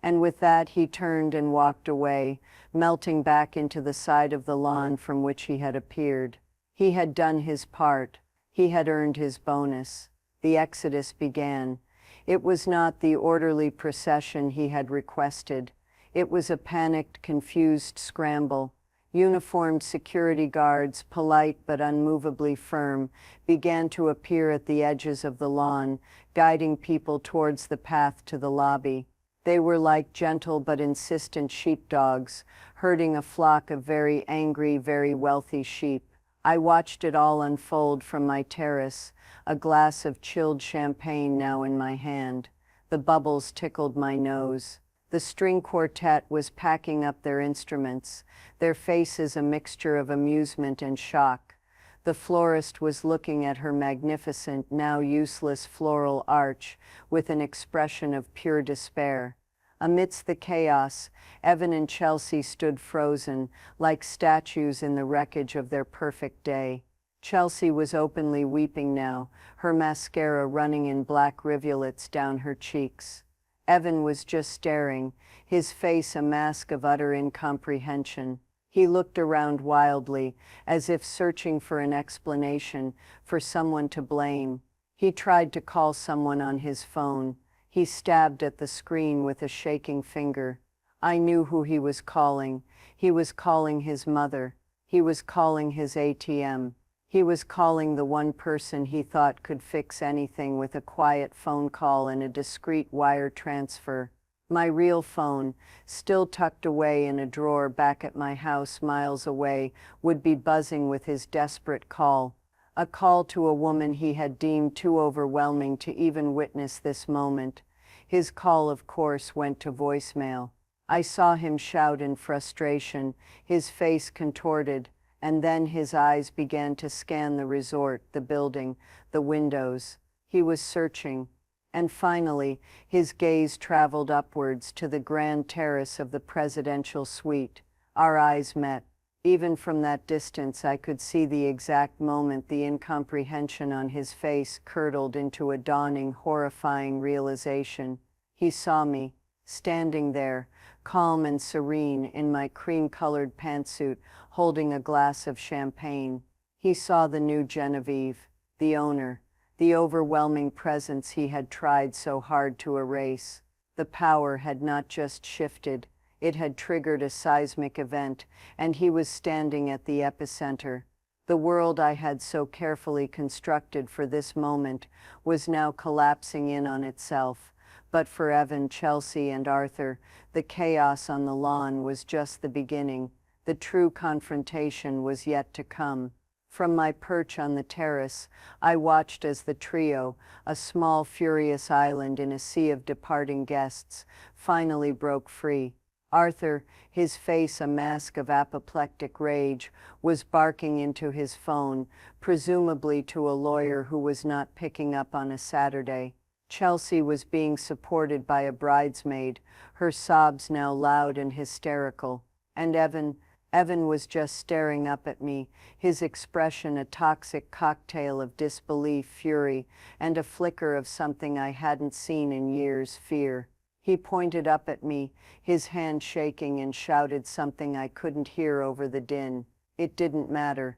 And with that he turned and walked away, melting back into the side of the lawn from which he had appeared. He had done his part. He had earned his bonus. The exodus began. It was not the orderly procession he had requested. It was a panicked, confused scramble. Uniformed security guards, polite but unmovably firm, began to appear at the edges of the lawn, guiding people towards the path to the lobby. They were like gentle but insistent sheepdogs, herding a flock of very angry, very wealthy sheep. I watched it all unfold from my terrace, a glass of chilled champagne now in my hand. The bubbles tickled my nose. The string quartet was packing up their instruments, their faces a mixture of amusement and shock. The florist was looking at her magnificent, now useless floral arch with an expression of pure despair. Amidst the chaos, Evan and Chelsea stood frozen, like statues in the wreckage of their perfect day. Chelsea was openly weeping now, her mascara running in black rivulets down her cheeks. Evan was just staring, his face a mask of utter incomprehension. He looked around wildly, as if searching for an explanation, for someone to blame. He tried to call someone on his phone. He stabbed at the screen with a shaking finger. I knew who he was calling. He was calling his mother. He was calling his ATM. He was calling the one person he thought could fix anything with a quiet phone call and a discreet wire transfer. My real phone, still tucked away in a drawer back at my house miles away, would be buzzing with his desperate call. A call to a woman he had deemed too overwhelming to even witness this moment. His call, of course, went to voicemail. I saw him shout in frustration, his face contorted, and then his eyes began to scan the resort, the building, the windows. He was searching. And finally, his gaze traveled upwards to the grand terrace of the presidential suite. Our eyes met. Even from that distance, I could see the exact moment the incomprehension on his face curdled into a dawning, horrifying realization. He saw me, standing there, calm and serene in my cream-colored pantsuit, holding a glass of champagne. He saw the new Genevieve, the owner, the overwhelming presence he had tried so hard to erase. The power had not just shifted, it had triggered a seismic event, and he was standing at the epicenter. The world I had so carefully constructed for this moment was now collapsing in on itself. But for Evan, Chelsea, and Arthur, the chaos on the lawn was just the beginning. The true confrontation was yet to come. From my perch on the terrace, I watched as the trio, a small furious island in a sea of departing guests, finally broke free. Arthur, his face a mask of apoplectic rage, was barking into his phone, presumably to a lawyer who was not picking up on a Saturday. Chelsea was being supported by a bridesmaid, her sobs now loud and hysterical. And Evan was just staring up at me, his expression a toxic cocktail of disbelief, fury, and a flicker of something I hadn't seen in years, fear. He pointed up at me, his hand shaking, and shouted something I couldn't hear over the din. It didn't matter.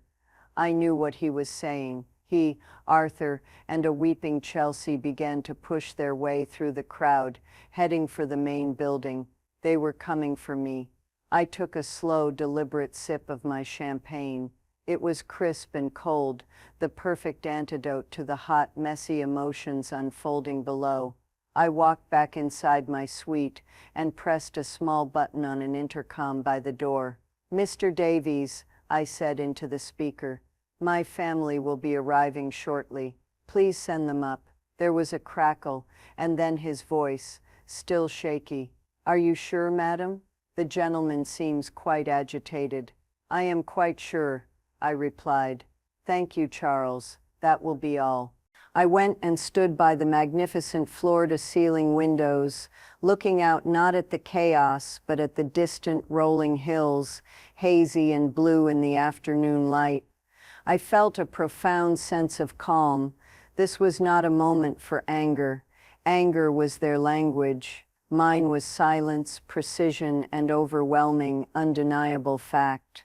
I knew what he was saying. He, Arthur, and a weeping Chelsea began to push their way through the crowd, heading for the main building. They were coming for me. I took a slow, deliberate sip of my champagne. It was crisp and cold, the perfect antidote to the hot, messy emotions unfolding below. I walked back inside my suite and pressed a small button on an intercom by the door. "Mr. Davies," I said into the speaker, "my family will be arriving shortly. Please send them up." There was a crackle, and then his voice, still shaky. "Are you sure, madam? The gentleman seems quite agitated." "I am quite sure," I replied. "Thank you, Charles. That will be all." I went and stood by the magnificent floor-to-ceiling windows, looking out not at the chaos, but at the distant rolling hills, hazy and blue in the afternoon light. I felt a profound sense of calm. This was not a moment for anger. Anger was their language. Mine was silence, precision, and overwhelming, undeniable fact.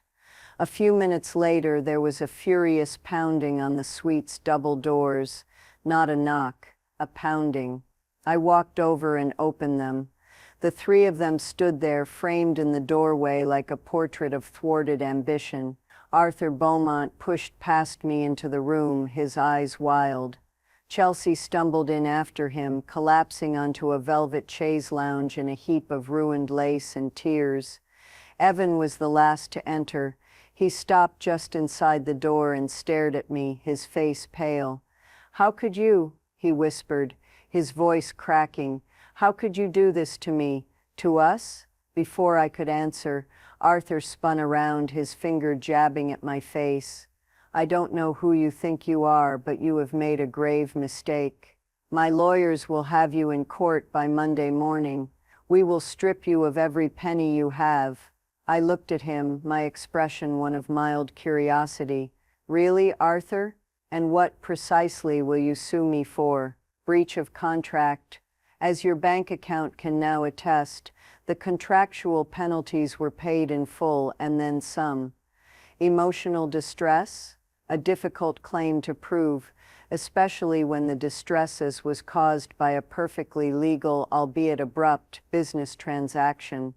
A few minutes later, there was a furious pounding on the suite's double doors. Not a knock, a pounding. I walked over and opened them. The three of them stood there, framed in the doorway like a portrait of thwarted ambition. Arthur Beaumont pushed past me into the room, his eyes wild. Chelsea stumbled in after him, collapsing onto a velvet chaise lounge in a heap of ruined lace and tears. Evan was the last to enter, He stopped just inside the door and stared at me, his face pale. "How could you?" he whispered, his voice cracking. "How could you do this to me? To us?" Before I could answer, Arthur spun around, his finger jabbing at my face. "I don't know who you think you are, but you have made a grave mistake. My lawyers will have you in court by Monday morning. We will strip you of every penny you have." I looked at him, my expression one of mild curiosity. "Really, Arthur? And what precisely will you sue me for?" "Breach of contract. As your bank account can now attest, the contractual penalties were paid in full and then some." "Emotional distress?" A difficult claim to prove, especially when the distresses was caused by a perfectly legal, albeit abrupt, business transaction.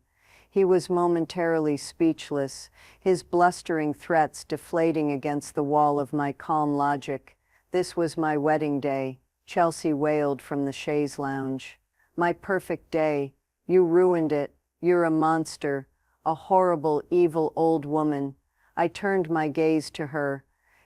He was momentarily speechless, his blustering threats deflating against the wall of my calm logic. "This was my wedding day," Chelsea wailed from the chaise lounge. "My perfect day. You ruined it. You're a monster, a horrible, evil old woman." I turned my gaze to her.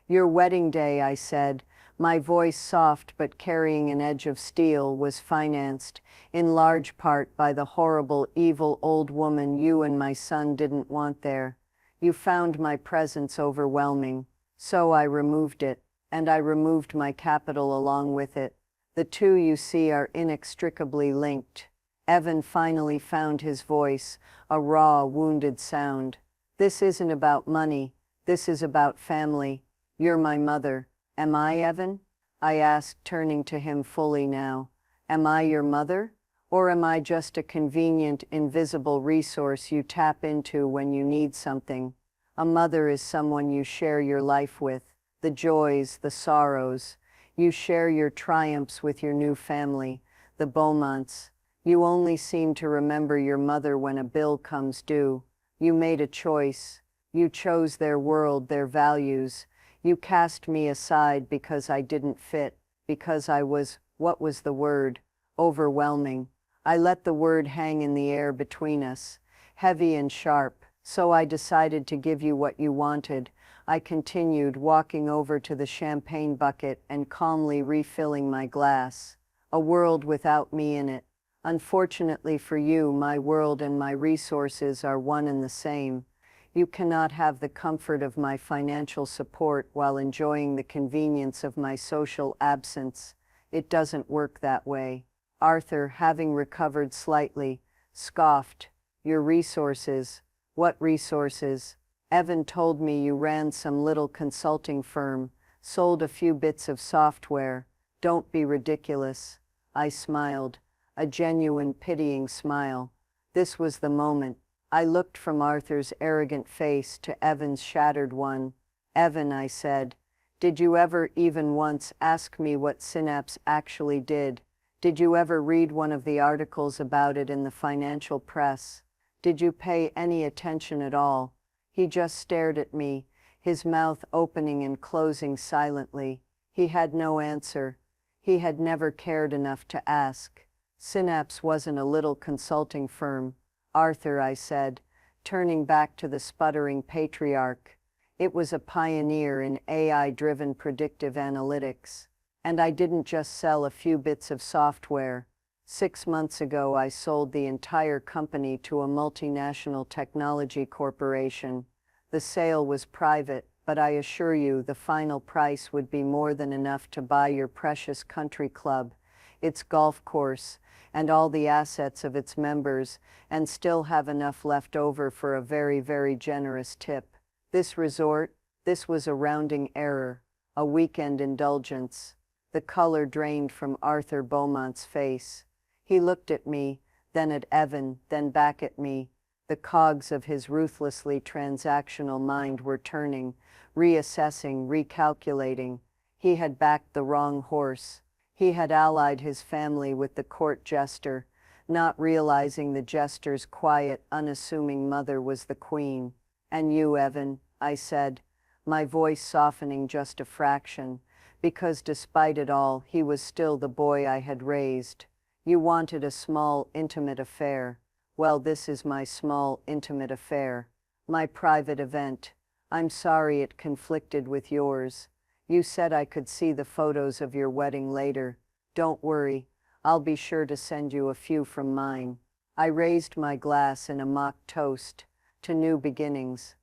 "Your wedding day," I said, my voice soft but carrying an edge of steel, "was financed, in large part, by the horrible, evil old woman you and my son didn't want there. You found my presence overwhelming. So I removed it, and I removed my capital along with it. The two, you see, are inextricably linked." Evan finally found his voice, a raw, wounded sound. "This isn't about money. This is about family. You're my mother." "Am I, Evan?" I asked, turning to him fully now. "Am I your mother? Or am I just a convenient, invisible resource you tap into when you need something? A mother is someone you share your life with, the joys, the sorrows. You share your triumphs with your new family, the Beaumonts. You only seem to remember your mother when a bill comes due. You made a choice. You chose their world, their values. You cast me aside because I didn't fit, because I was, what was the word? Overwhelming. I let the word hang in the air between us, heavy and sharp. So I decided to give you what you wanted." I continued, walking over to the champagne bucket and calmly refilling my glass. "A world without me in it. Unfortunately for you, my world and my resources are one and the same. You cannot have the comfort of my financial support while enjoying the convenience of my social absence. It doesn't work that way." Arthur, having recovered slightly, scoffed. "Your resources? What resources?" "Evan told me you ran some little consulting firm, sold a few bits of software. Don't be ridiculous." I smiled, a genuine pitying smile. This was the moment. I looked from Arthur's arrogant face to Evan's shattered one. "Evan," I said, "did you ever even once ask me what Synapse actually did? Did you ever read one of the articles about it in the financial press? Did you pay any attention at all?" He just stared at me, his mouth opening and closing silently. He had no answer. He had never cared enough to ask. "Synapse wasn't a little consulting firm, Arthur," I said, turning back to the sputtering patriarch. "It was a pioneer in AI-driven predictive analytics. And I didn't just sell a few bits of software. 6 months ago, I sold the entire company to a multinational technology corporation. The sale was private, but I assure you the final price would be more than enough to buy your precious country club, its golf course, and all the assets of its members, and still have enough left over for a very, very generous tip. This resort, this was a rounding error, a weekend indulgence." The color drained from Arthur Beaumont's face. He looked at me, then at Evan, then back at me. The cogs of his ruthlessly transactional mind were turning, reassessing, recalculating. He had backed the wrong horse. He had allied his family with the court jester, not realizing the jester's quiet, unassuming mother was the queen. "And you, Evan," I said, my voice softening just a fraction, because despite it all, he was still the boy I had raised. "You wanted a small, intimate affair. Well, this is my small, intimate affair. My private event. I'm sorry it conflicted with yours. You said I could see the photos of your wedding later. Don't worry, I'll be sure to send you a few from mine. I raised my glass in a mock toast to new beginnings.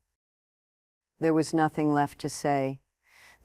There was nothing left to say.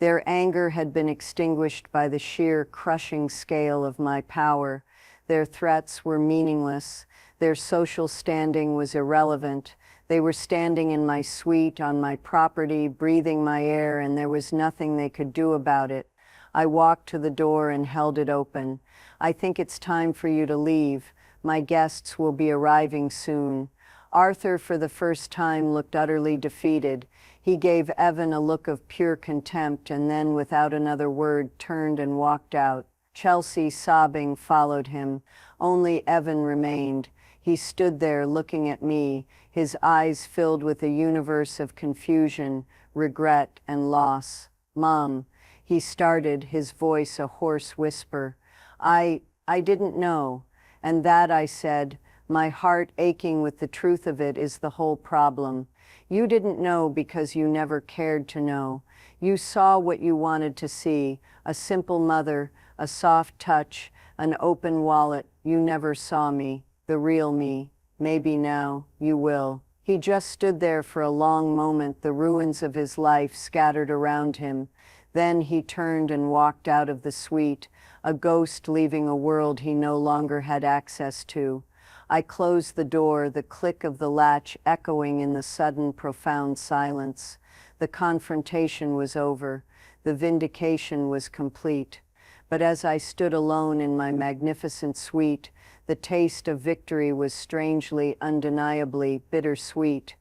Their anger had been extinguished by the sheer crushing scale of my power. Their threats were meaningless. Their social standing was irrelevant. They were standing in my suite, on my property, breathing my air, and there was nothing they could do about it. I walked to the door and held it open. I think it's time for you to leave. My guests will be arriving soon. Arthur, for the first time, looked utterly defeated. He gave Evan a look of pure contempt and then, without another word, turned and walked out. Chelsea, sobbing, followed him. Only Evan remained. He stood there looking at me, his eyes filled with a universe of confusion, regret, and loss. "Mom," he started, his voice a hoarse whisper. I didn't know. And that," I said, my heart aching with the truth of it, "is the whole problem. You didn't know because you never cared to know. You saw what you wanted to see, a simple mother, a soft touch, an open wallet. You never saw me, the real me. Maybe now you will." He just stood there for a long moment, the ruins of his life scattered around him. Then he turned and walked out of the suite, a ghost leaving a world he no longer had access to. I closed the door, the click of the latch echoing in the sudden, profound silence. The confrontation was over. The vindication was complete. But as I stood alone in my magnificent suite, the taste of victory was strangely, undeniably bittersweet.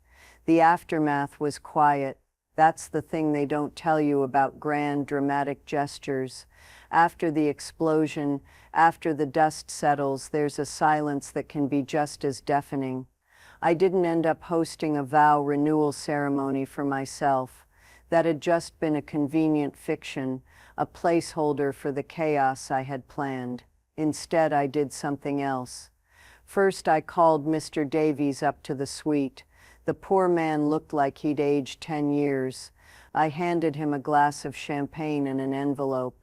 The aftermath was quiet. That's the thing they don't tell you about grand, dramatic gestures. After the explosion, after the dust settles, there's a silence that can be just as deafening. I didn't end up hosting a vow renewal ceremony for myself. That had just been a convenient fiction, a placeholder for the chaos I had planned. Instead, I did something else. First, I called Mr. Davies up to the suite. The poor man looked like he'd aged 10 years. I handed him a glass of champagne and an envelope.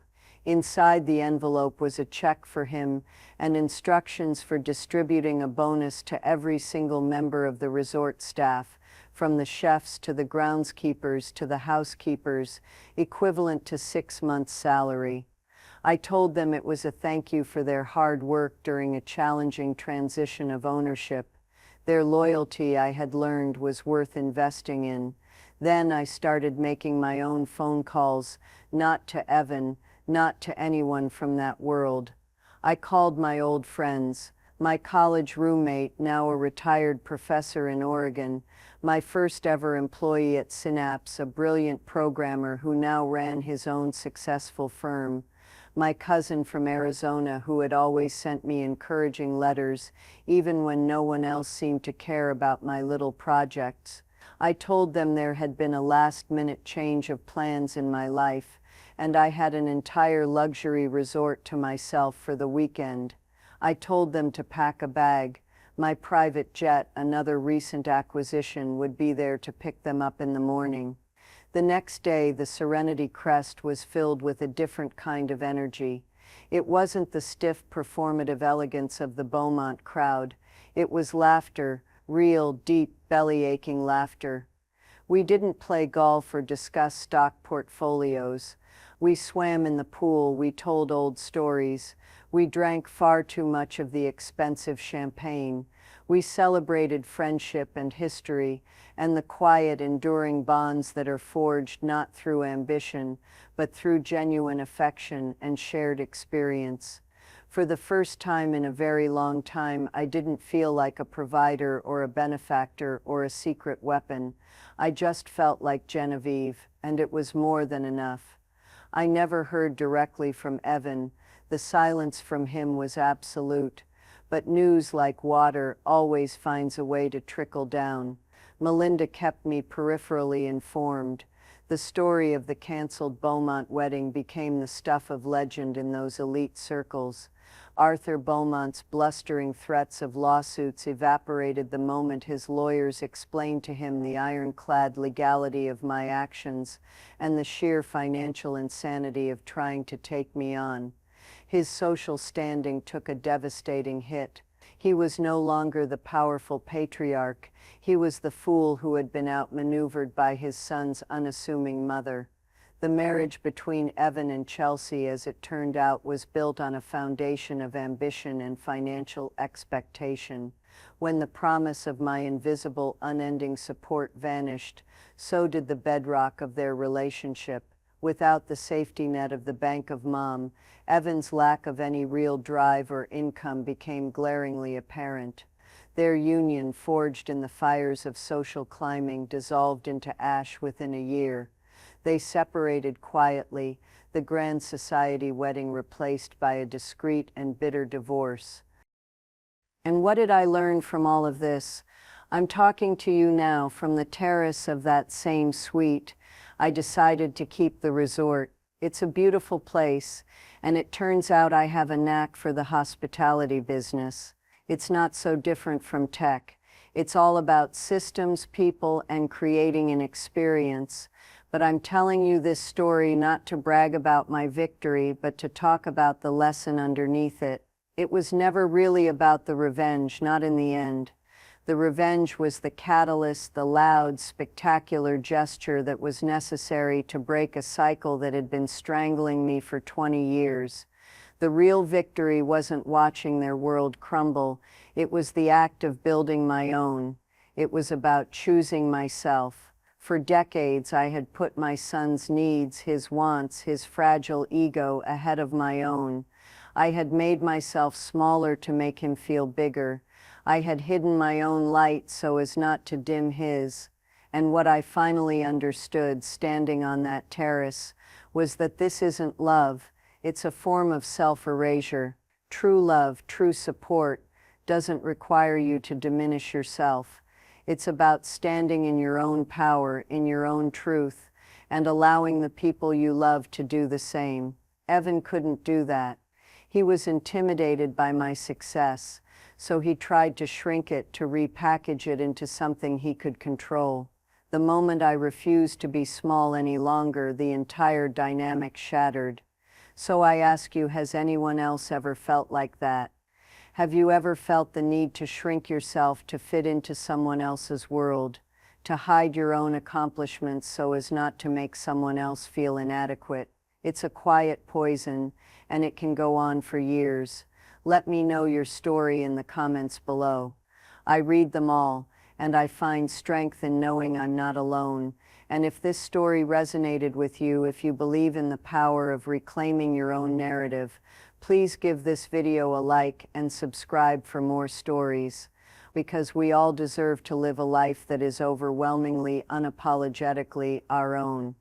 Inside the envelope was a check for him and instructions for distributing a bonus to every single member of the resort staff, from the chefs to the groundskeepers to the housekeepers, equivalent to 6 months' salary. I told them it was a thank you for their hard work during a challenging transition of ownership. Their loyalty, I had learned, was worth investing in. Then I started making my own phone calls, not to Evan, not to anyone from that world. I called my old friends, my college roommate, now a retired professor in Oregon, my first ever employee at Synapse, a brilliant programmer who now ran his own successful firm, my cousin from Arizona who had always sent me encouraging letters, even when no one else seemed to care about my little projects. I told them there had been a last-minute change of plans in my life, and I had an entire luxury resort to myself for the weekend. I told them to pack a bag. My private jet, another recent acquisition, would be there to pick them up in the morning. The next day, the Serenity Crest was filled with a different kind of energy. It wasn't the stiff, performative elegance of the Beaumont crowd. It was laughter, real, deep, belly-aching laughter. We didn't play golf or discuss stock portfolios. We swam in the pool, we told old stories. We drank far too much of the expensive champagne. We celebrated friendship and history, and the quiet, enduring bonds that are forged not through ambition, but through genuine affection and shared experience. For the first time in a very long time, I didn't feel like a provider or a benefactor or a secret weapon. I just felt like Genevieve, and it was more than enough. I never heard directly from Evan. The silence from him was absolute. But news, like water, always finds a way to trickle down. Melinda kept me peripherally informed. The story of the canceled Beaumont wedding became the stuff of legend in those elite circles. Arthur Beaumont's blustering threats of lawsuits evaporated the moment his lawyers explained to him the ironclad legality of my actions and the sheer financial insanity of trying to take me on. His social standing took a devastating hit. He was no longer the powerful patriarch. He was the fool who had been outmaneuvered by his son's unassuming mother. The marriage between Evan and Chelsea, as it turned out, was built on a foundation of ambition and financial expectation. When the promise of my invisible, unending support vanished, so did the bedrock of their relationship. Without the safety net of the Bank of Mom, Evan's lack of any real drive or income became glaringly apparent. Their union, forged in the fires of social climbing, dissolved into ash within a year. They separated quietly, the grand society wedding replaced by a discreet and bitter divorce. And what did I learn from all of this? I'm talking to you now from the terrace of that same suite. I decided to keep the resort. It's a beautiful place, and it turns out I have a knack for the hospitality business. It's not so different from tech. It's all about systems, people, and creating an experience. But I'm telling you this story not to brag about my victory, but to talk about the lesson underneath it. It was never really about the revenge, not in the end. The revenge was the catalyst, the loud, spectacular gesture that was necessary to break a cycle that had been strangling me for 20 years. The real victory wasn't watching their world crumble. It was the act of building my own. It was about choosing myself. For decades, I had put my son's needs, his wants, his fragile ego ahead of my own. I had made myself smaller to make him feel bigger. I had hidden my own light so as not to dim his. And what I finally understood, standing on that terrace, was that this isn't love. It's a form of self-erasure. True love, true support, doesn't require you to diminish yourself. It's about standing in your own power, in your own truth, and allowing the people you love to do the same. Evan couldn't do that. He was intimidated by my success, so he tried to shrink it, to repackage it into something he could control. The moment I refused to be small any longer, the entire dynamic shattered. So I ask you, has anyone else ever felt like that? Have you ever felt the need to shrink yourself to fit into someone else's world, to hide your own accomplishments so as not to make someone else feel inadequate? It's a quiet poison, and it can go on for years. Let me know your story in the comments below. I read them all, and I find strength in knowing I'm not alone. And if this story resonated with you, if you believe in the power of reclaiming your own narrative, please give this video a like and subscribe for more stories, because we all deserve to live a life that is overwhelmingly, unapologetically our own.